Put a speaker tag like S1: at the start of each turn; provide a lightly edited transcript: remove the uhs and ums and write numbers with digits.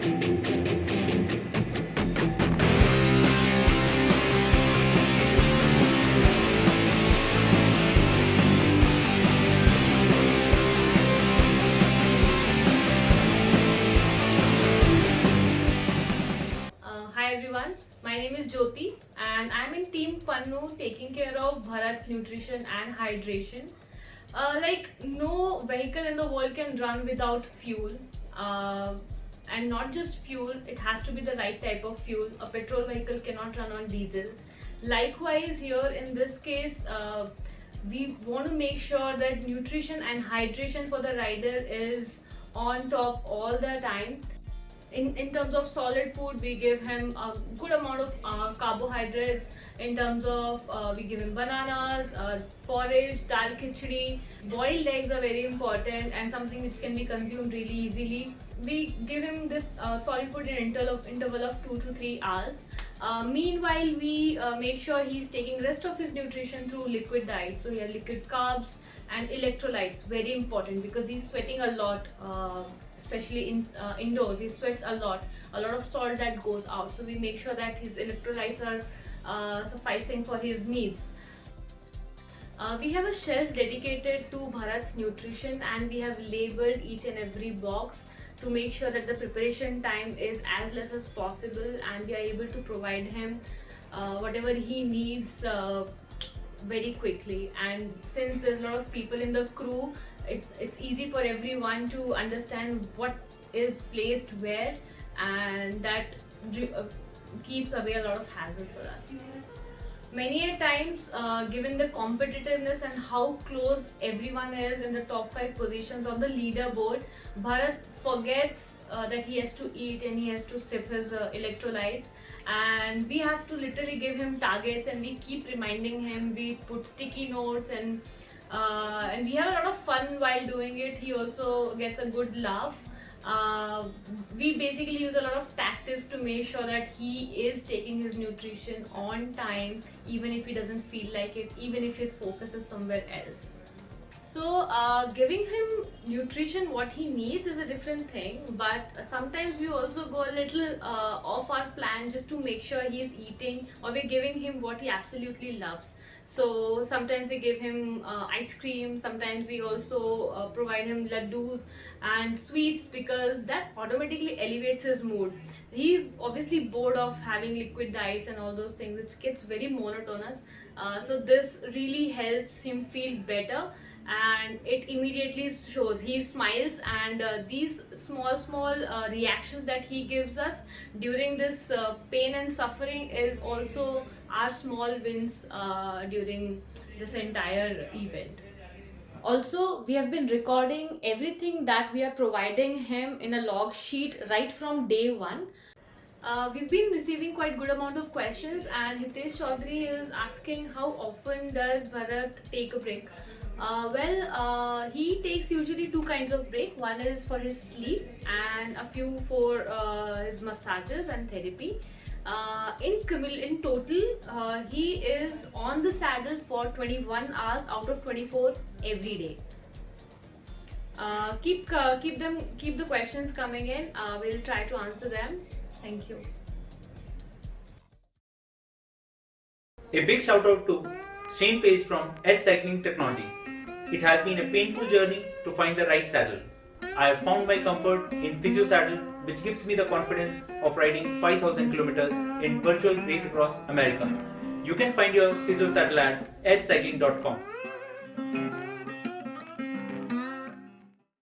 S1: Hi everyone, my name is Jyoti and I'm in Team Pannu taking care of Bharat's nutrition and hydration. No vehicle in the world can run without fuel. Uh, and not just fuel, it has to be the right type of fuel. A petrol vehicle cannot run on diesel. Likewise, here in this case, we want to make sure that nutrition and hydration for the rider is on top all the time. In terms of solid food, we give him a good amount of carbohydrates. In terms of we give him bananas, porridge, dal khichdi. Boiled eggs are very important and something which can be consumed really easily. We give him this solid food in interval of 2 to 3 hours. Meanwhile, we make sure he's taking rest of his nutrition through liquid diet. So he has liquid carbs and electrolytes, very important because he's sweating a lot. Especially in indoors, he sweats a lot of salt that goes out, so we make sure that his electrolytes are sufficing for his needs. We have a shelf dedicated to Bharat's nutrition and we have labeled each and every box to make sure that the preparation time is as less as possible and we are able to provide him whatever he needs very quickly. And since there's a lot of people in the crew, it's easy for everyone to understand what is placed where, and that keeps away a lot of hassle for us. Many a times, given the competitiveness and how close everyone is in the top 5 positions on the leaderboard, Bharat forgets that he has to eat and he has to sip his electrolytes, and we have to literally give him targets and we keep reminding him. We put sticky notes and we have a lot of fun while doing it. He also gets a good laugh. We basically use a lot of tactics to make sure that he is taking his nutrition on time, even if he doesn't feel like it, even if his focus is somewhere else. So giving him nutrition what he needs is a different thing, but sometimes we also go a little off our plan just to make sure he is eating or we're giving him what he absolutely loves. So sometimes we give him ice cream, sometimes we also provide him laddus and sweets because that automatically elevates his mood. He's obviously bored of having liquid diets and all those things, which gets very monotonous. So this really helps him feel better and it immediately shows. He smiles, and these small reactions that he gives us during this pain and suffering is also our small wins during this entire event. Also, we have been recording everything that we are providing him in a log sheet right from day one. We've been receiving quite good amount of questions, and Hitesh Chaudhary is asking how often does Bharat take a break. He takes usually 2 kinds of break. One is for his sleep and a few for his massages and therapy. In total, he is on the saddle for 21 hours out of 24 every day. Keep the questions coming in. We'll try to answer them. Thank you.
S2: A big shout out to Shane Page from Edge Cycling Technologies. It has been a painful journey to find the right saddle. I have found my comfort in Physio Saddle, which gives me the confidence of riding 5,000 kilometers in virtual race across America. You can find your Physio Saddle at edgecycling.com.